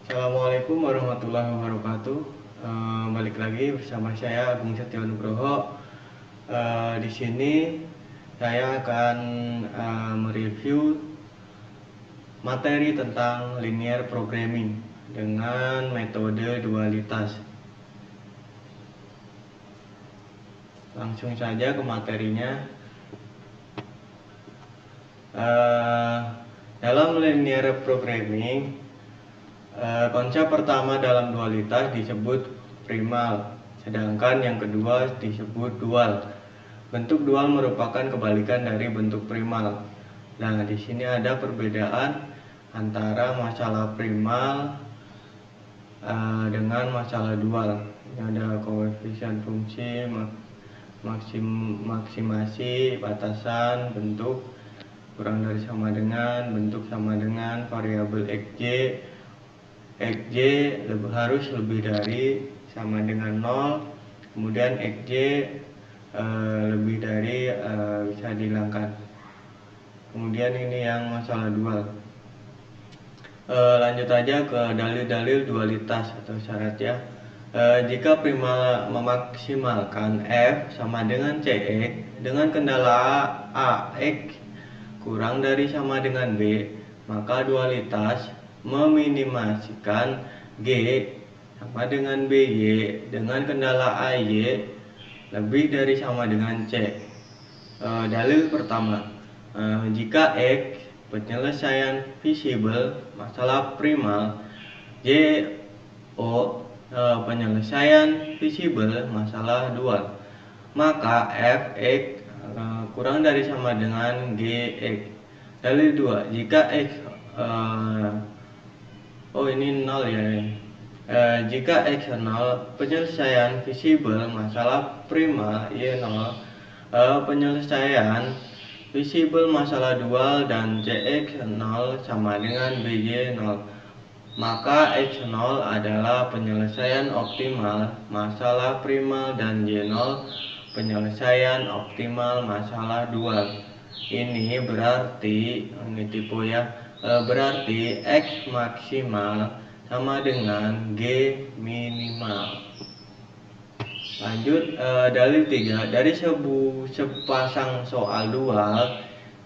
Assalamualaikum warahmatullahi wabarakatuh. Balik lagi bersama saya Agung Setio Nugroho. Di sini saya akan mereview materi tentang linear programming dengan metode dualitas. Langsung saja ke materinya. Dalam linear programming, konsep pertama dalam dualitas disebut primal, sedangkan yang kedua disebut dual. Bentuk dual merupakan kebalikan dari bentuk primal. Nah, di sini ada perbedaan antara masalah primal dengan masalah dual. Ini ada koefisien fungsi, maksimasi, batasan, bentuk kurang dari sama dengan, bentuk sama dengan, variabel xj harus lebih dari sama dengan 0, kemudian xj lebih dari bisa dihilangkan. Kemudian ini yang masalah dual. Lanjut aja ke dalil-dalil dualitas atau syarat ya. Jika primal memaksimalkan f sama dengan cx dengan kendala ax kurang dari sama dengan b, maka dualitas meminimasikan g sama dengan by dengan kendala ay lebih dari sama dengan c. Dalil pertama, jika x penyelesaian visible masalah primal, jo penyelesaian visible masalah dual, maka fx kurang dari sama dengan gx. Dalil 2, jika x ini 0 ya. Jika x 0 penyelesaian visible masalah primal y0, penyelesaian visible masalah dual dan cx 0 sama dengan by 0, maka x0 adalah penyelesaian optimal masalah primal dan y0 penyelesaian optimal masalah dual. Ini berarti tipe ya, berarti x maksimal sama dengan g minimal. Lanjut, dalil 3, dari sepasang soal dual,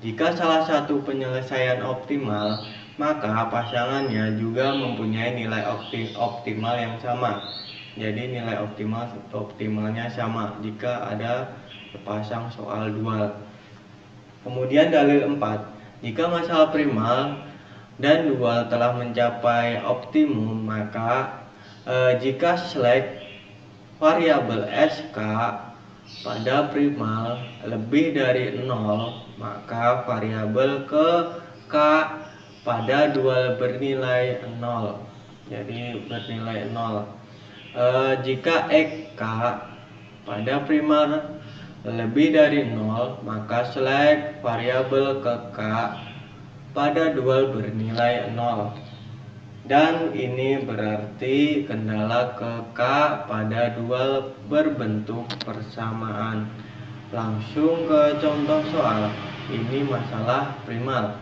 jika salah satu penyelesaian optimal, maka pasangannya juga mempunyai nilai optimal yang sama. Jadi nilai optimalnya sama jika ada sepasang soal dual. Kemudian dalil 4, jika masalah primal dan dual telah mencapai optimum, maka jika slack variabel sk pada primal lebih dari 0, maka variabel k pada dual bernilai 0. Jadi bernilai 0. Jika xk pada primal lebih dari 0, maka slack variabel k pada dual bernilai 0. Dan ini berarti kendala k pada dual berbentuk persamaan. Langsung ke contoh soal. Ini masalah primal.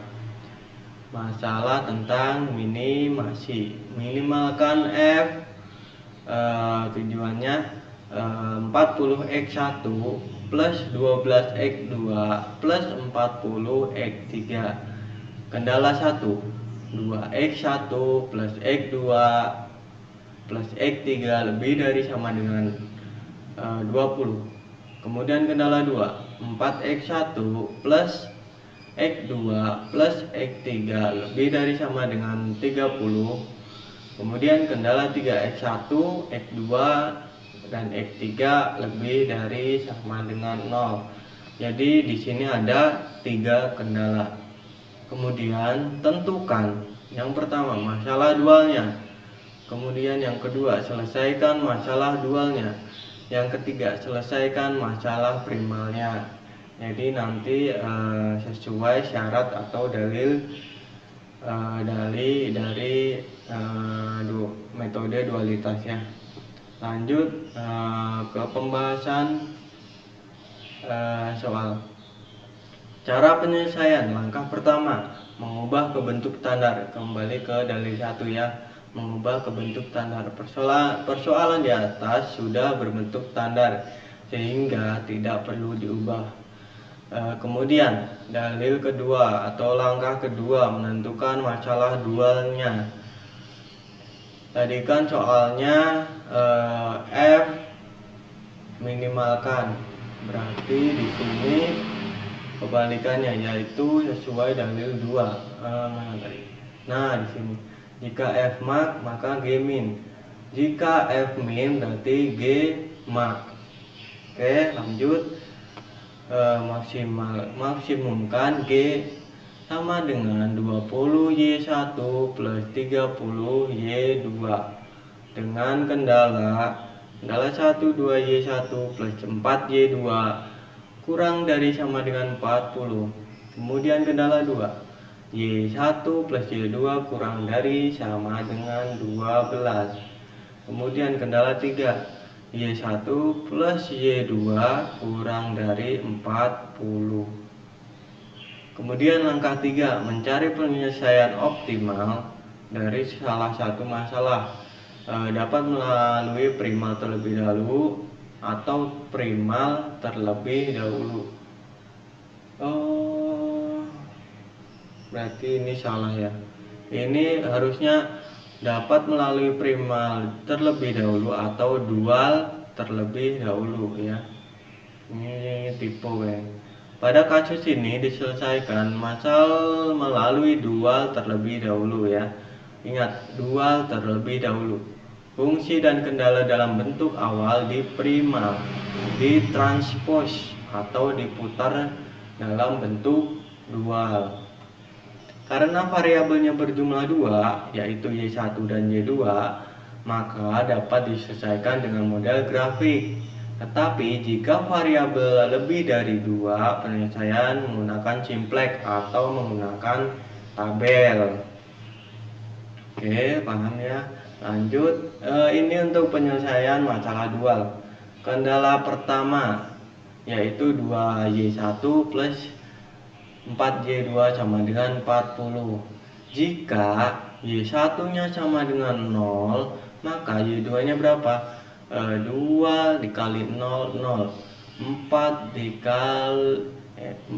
Masalah tentang minimasi. Minimalkan f, tujuannya 40x1 plus 12x2 plus 40x3. Kendala 1, 2x1 plus x2 plus x3 lebih dari sama dengan 20. Kemudian kendala 2, 4x1 plus x2 plus x3 lebih dari sama dengan 30. Kemudian kendala 3x1, x2 dan x3 lebih dari sama dengan 0. Jadi di sini ada 3 kendala. Kemudian tentukan yang pertama masalah dualnya. Kemudian yang kedua selesaikan masalah dualnya. Yang ketiga selesaikan masalah primalnya. Jadi nanti sesuai syarat atau dalil dari metode dualitas ya. Lanjut ke pembahasan soal. Cara penyelesaian. Langkah pertama, mengubah ke bentuk standar. Kembali ke dalil 1 ya. mengubah ke bentuk standar. Persoalan di atas sudah berbentuk standar sehingga tidak perlu diubah. Kemudian dalil kedua atau langkah kedua menentukan masalah dualnya. Tadi kan soalnya F minimalkan, berarti di sini kebalikannya, yaitu sesuai dalil 2. Nah, di sini jika F max maka G min. Jika F min berarti G max. Oke, lanjut. Maksimumkan G sama dengan 20Y1 plus 30Y2 dengan kendala 1 2Y1 plus 4Y2 kurang dari sama dengan 40. Kemudian kendala 2, Y1 plus Y2 kurang dari sama dengan 12. Kemudian kendala 3, Y1 plus Y2 kurang dari 40. Kemudian langkah 3, mencari penyelesaian optimal dari salah satu masalah. Dapat melalui primal terlebih dahulu atau primal terlebih dahulu. Oh, berarti ini salah ya. Ini harusnya dapat melalui primal terlebih dahulu atau dual terlebih dahulu ya. Ini tipe ya. Pada kasus ini diselesaikan masalah melalui dual terlebih dahulu ya. Ingat, dual terlebih dahulu. Fungsi dan kendala dalam bentuk awal diprimal, ditranspos atau diputar dalam bentuk dual. Karena variabelnya berjumlah 2, yaitu Y1 dan Y2, maka dapat diselesaikan dengan model grafik. Tetapi jika variabel lebih dari 2, penyelesaian menggunakan simplex atau menggunakan tabel. Oke, paham ya? Lanjut, ini untuk penyelesaian masalah dual. Kendala pertama yaitu 2Y1 plus 4Y2 sama dengan 40. Jika Y1-nya sama dengan 0, maka Y2-nya berapa? 2 dikali 0, 0. 4 dikali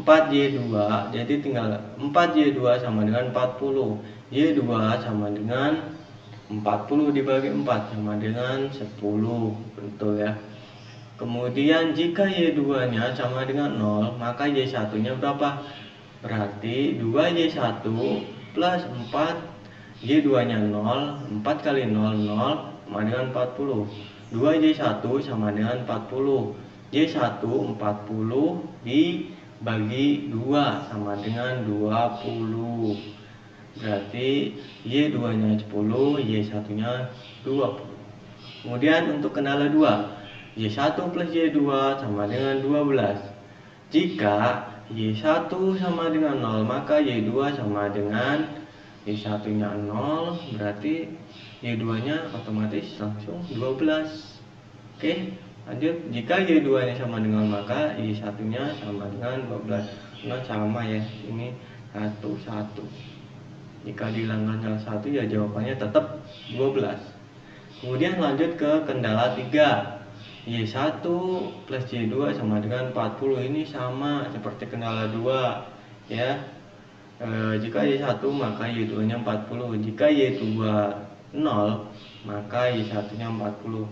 4Y2, jadi tinggal 4Y2 sama dengan 40. Y2 sama dengan 40 dibagi 4 sama dengan 10. Betul ya. Kemudian jika Y2-nya sama dengan 0, maka Y1-nya berapa? Berarti 2Y1 plus 4, Y2-nya 0, 4 kali 0, 0 sama dengan 40. 2Y1 sama dengan 40. Y1 40 dibagi 2 sama dengan 20. Berarti Y2-nya 10, Y1-nya 20. Kemudian untuk kendala 2, Y1 plus Y2 sama dengan 12. Jika Y1 sama dengan 0, maka Y2 sama dengan Y1-nya 0, berarti Y2-nya otomatis langsung 12. Oke, lanjut. Jika Y2-nya sama dengan maka Y1-nya sama dengan 12. Nah, sama ya, ini 1, 1. Jika dihilangkan salah 1 ya jawabannya tetap 12. Kemudian lanjut ke kendala 3. Y1 plus Y2 sama dengan 40. Ini sama seperti kendala 2 ya. Jika Y1 maka Y2-nya 40. Jika Y2 0 maka Y1-nya 40.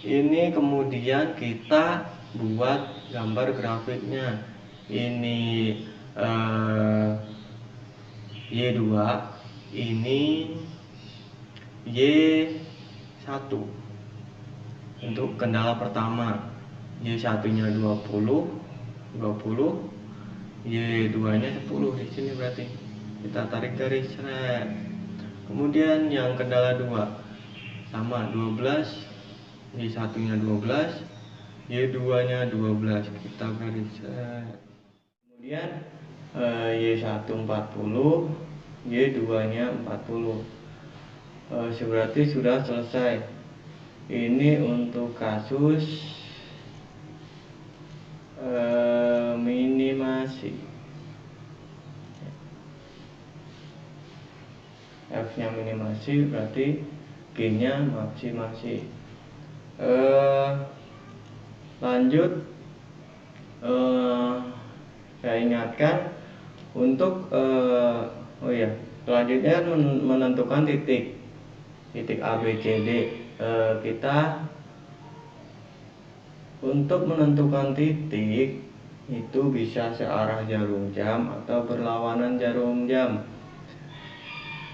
Ini kemudian kita buat gambar grafiknya. Ini Y2, ini Y1. Untuk kendala pertama, Y1-nya 20, Y2-nya 10 di sini berarti. Kita tarik garis seret. Kemudian yang kendala 2 sama 12, Y1-nya 12, Y2-nya 12. Kita garis seret. Kemudian Y1 40, Y2-nya 40. Berarti sudah selesai. Ini untuk kasus minimasi. F-nya minimasi, berarti G-nya maksimasi. Lanjut, saya ingatkan untuk selanjutnya menentukan titik A, B, C, D. Kita untuk menentukan titik itu bisa searah jarum jam atau berlawanan jarum jam.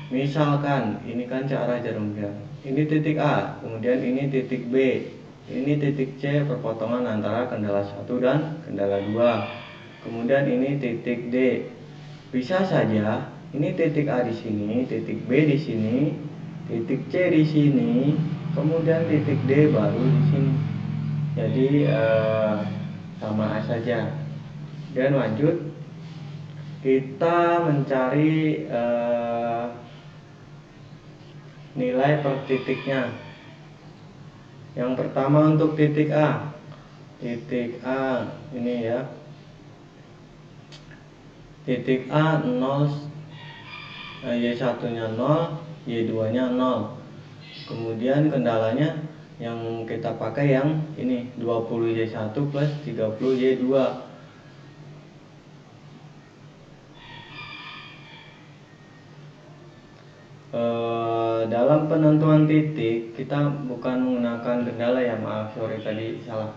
Misalkan ini kan searah jarum jam, ini titik A, kemudian ini titik B, ini titik C, perpotongan antara kendala 1 dan kendala 2. Kemudian ini titik D. Bisa saja ini titik A di sini, titik B di sini, titik C di sini, kemudian titik D baru di sini. Jadi sama saja. Dan lanjut, kita mencari nilai per titiknya. Yang pertama untuk titik A ini ya, titik A 0, Y1 nya 0, Y2 nya 0. Kemudian kendalanya yang kita pakai yang ini 20Y1 plus 30Y2. Dalam penentuan titik kita bukan menggunakan kendala ya, maaf, sorry tadi salah.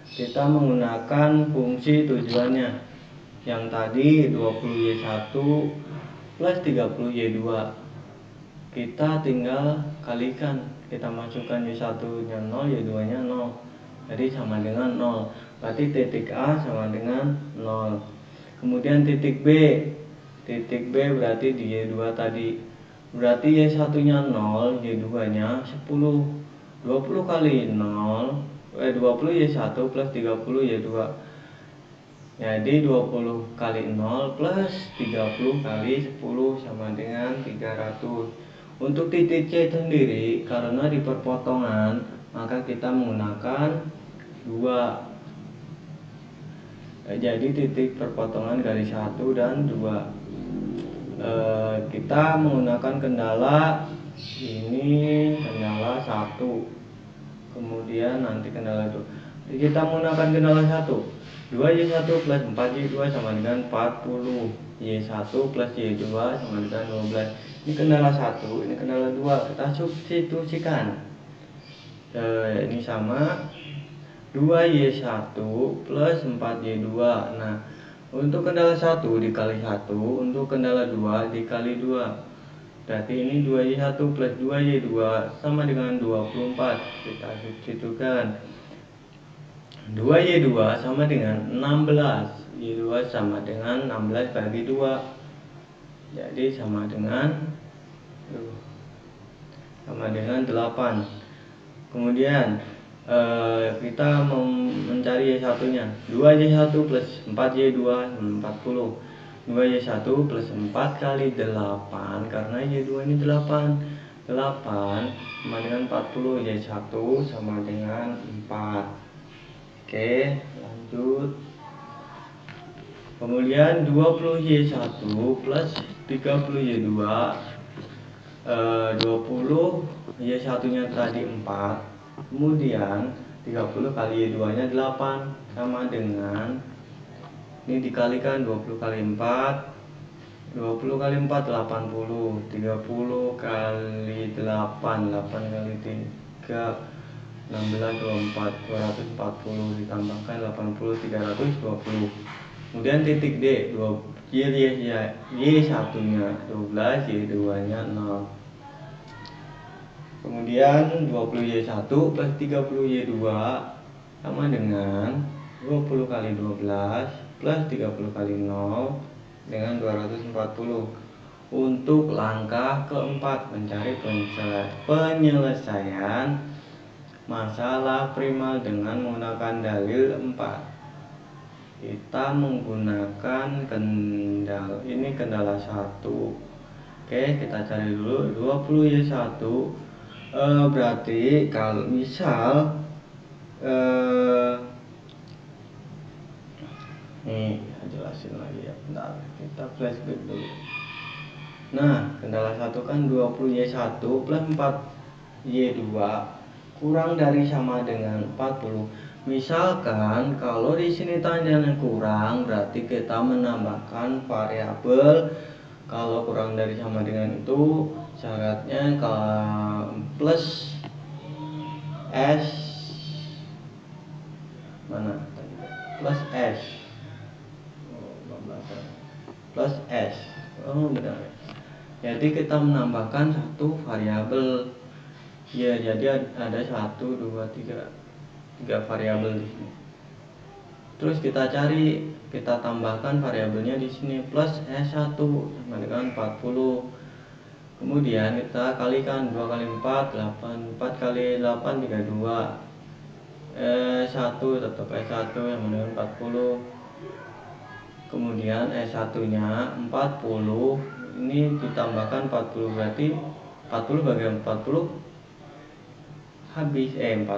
Kita menggunakan fungsi tujuannya. Yang tadi 20Y1 plus 30Y2. Kita tinggal kalikan, kita masukkan Y1 nya 0, Y2 nya 0, jadi sama dengan 0. Berarti titik A sama dengan 0. Kemudian titik B berarti di Y2 tadi, berarti Y1 nya 0, Y2 nya 10. 20 kali 0, 20 Y1 plus 30 Y2. Jadi 20 kali 0 plus 30 kali 10 sama dengan 300. Untuk titik C sendiri, karena di perpotongan, maka kita menggunakan 2. Jadi titik perpotongan garis 1 dan 2. Kita menggunakan kendala ini, kendala 1. Kemudian nanti kendala 2. Kita menggunakan kendala 1. 2Y1 plus 4Y2 sama dengan 40. Y1 plus Y2 sama dengan 12. Ini kendala 1, ini kendala 2. Kita substitusikan. Ini sama 2Y1 plus 4Y2. Nah, untuk kendala 1 dikali 1, untuk kendala 2 dikali 2. Berarti ini 2Y1 plus 2Y2 sama dengan 24. Kita substitusikan. 2Y2 sama dengan 16. Y2 sama dengan 16 bagi 2. Jadi sama dengan 8. Kemudian kita mencari Y1 nya. 2Y1 plus 4Y2 40. 2Y1 plus 4 kali 8, karena Y2 ini 8. 8 sama dengan 40. Y1 sama dengan 4. Oke, lanjut. Kemudian 20Y1 plus 30Y2. 20Y1 nya tadi 4. Kemudian 30 kali Y2 nya 8 sama dengan, ini dikalikan 20 kali 4. 20 kali 4 80. 30 kali 8, 8 kali 3 16, 24, 240 ditambahkan 80, 320. Kemudian titik D, Y1 nya 12, Y2 nya 0. Kemudian 20Y1 plus 30Y2 sama dengan 20 kali 12 plus 30 kali 0 dengan 240. Untuk langkah keempat, mencari penyelesaian masalah primal dengan menggunakan dalil 4. Kita menggunakan kendala 1. Oke, kita cari dulu 20Y1. Berarti kalau misal nih jelasin lagi ya, bentar, kita flashback dulu. Nah, kendala 1 kan 20Y1 plus 4Y2 kurang dari sama dengan 40. Misalkan kalau di sini tanjangan kurang, berarti kita menambahkan variabel. Kalau kurang dari sama dengan itu, syaratnya plus S mana? Plus S. Plus S. Oh, benar. Jadi kita menambahkan satu variabel. Ya, jadi ada 1, 2, 3 variabel di sini. Terus kita tambahkan variabelnya di sini plus S1 sama dengan 40. Kemudian kita kalikan 2 kali 4, 8. 4 kali 8, 32. S1 tetap S1 sama dengan 40. Kemudian S1-nya 40. Ini ditambahkan 40, berarti 40 bagi 40 habis 40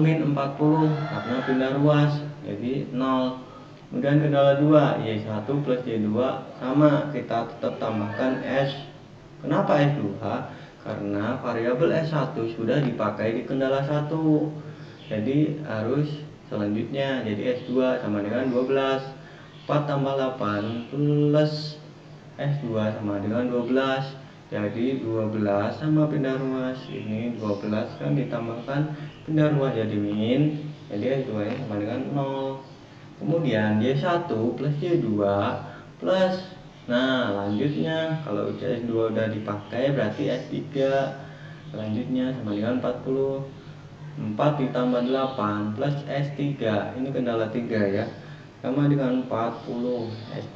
min 40 karena pindah ruas jadi 0. Kemudian kendala 2, Y1 plus Y2 sama, kita tetap tambahkan S. Kenapa S2? Karena variabel S1 sudah dipakai di kendala 1, jadi harus selanjutnya jadi S2 sama dengan 12. 4 tambah 8 plus S2 sama dengan 12. Jadi 12 sama pindah ruas. Ini 12 kan ditambahkan pindah ruas jadi min. Jadi S2 nya sama dengan 0. Kemudian Y1 plus Y2 plus. Nah, lanjutnya kalau S2 udah dipakai berarti S3. Selanjutnya sama dengan 40. 4 ditambah 8 plus S3. Ini kendala 3 ya. Sama dengan 40. S3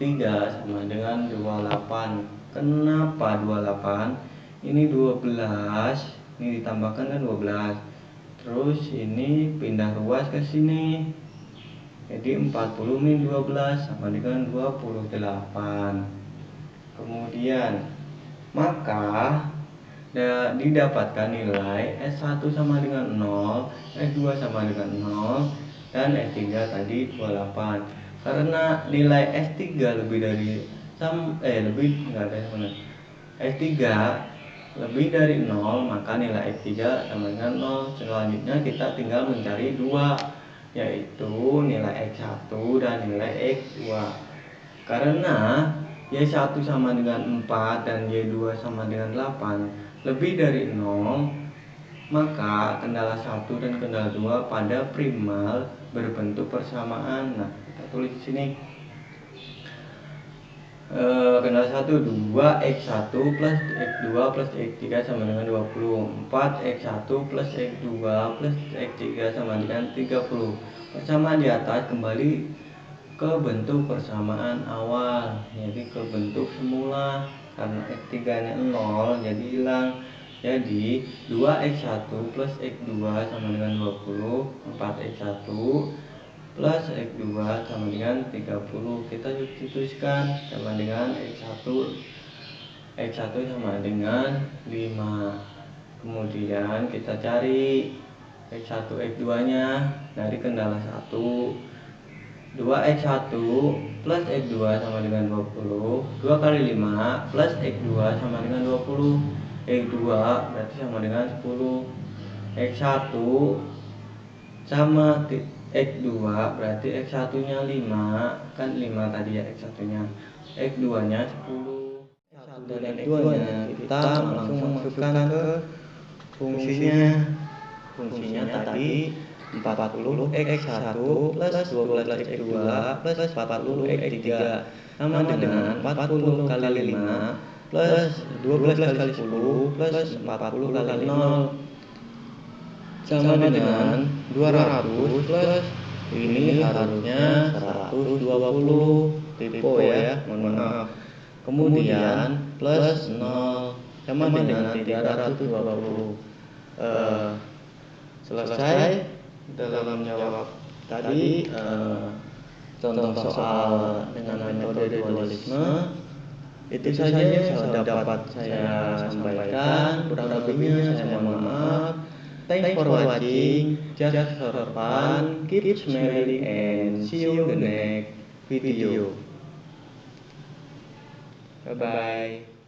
sama dengan 28. Kenapa 28? Ini 12. Ini ditambahkan kan 12. Terus ini pindah ruas ke sini. Jadi 40 min 12 sama dengan 28. Kemudian maka didapatkan nilai S1 sama dengan 0, S2 sama dengan 0, dan S3 tadi 28. Karena nilai S3 lebih dari S3 lebih dari 0, maka nilai S3 sama dengan 0. Selanjutnya kita tinggal mencari 2, yaitu nilai X1 dan nilai X2. Karena Y1 sama dengan 4 dan Y2 sama dengan 8 lebih dari 0, maka kendala 1 dan kendala 2 pada primal berbentuk persamaan. Nah, kita tulis di sini. Kendala 1 2x1 plus x2 plus x3 sama dengan 20. 4x1 plus x2 plus x3 sama dengan 30. Persamaan di atas kembali ke bentuk persamaan awal, jadi ke bentuk semula. Karena x3 nya 0 jadi hilang. Jadi 2x1 plus x2 sama dengan 20. 4x1 plus x2 sama dengan 30. Kita substitusikan sama dengan x1 sama dengan 5. Kemudian kita cari x1 x2 nya dari kendala 1. 2x1 plus x2 sama dengan 20. 2 kali 5 plus x2 sama dengan 20. X2 berarti sama dengan 10. X1 sama X2 berarti X1 nya 5. Kan 5 tadi ya X1 nya. X2 nya 10. X1 dan X2 nya kita langsung masukkan ke fungsinya. Fungsinya tadi 40 X1 plus 12 X2 plus 40 X3 sama dengan 40 kali 5 plus 12 kali 10 plus 40 kali 0 sama dengan 200 plus ini harusnya 120. Typo ya, mohon maaf. Kemudian plus 0 sama dengan 320. Selesai dalam menjawab tadi contoh soal dengan metode dualisme. Itu saja yang dapat saya sampaikan. Kurang lebihnya saya mohon maaf. Thanks for watching. Just for fun. Keep smiling and see you in the next video. Bye-bye.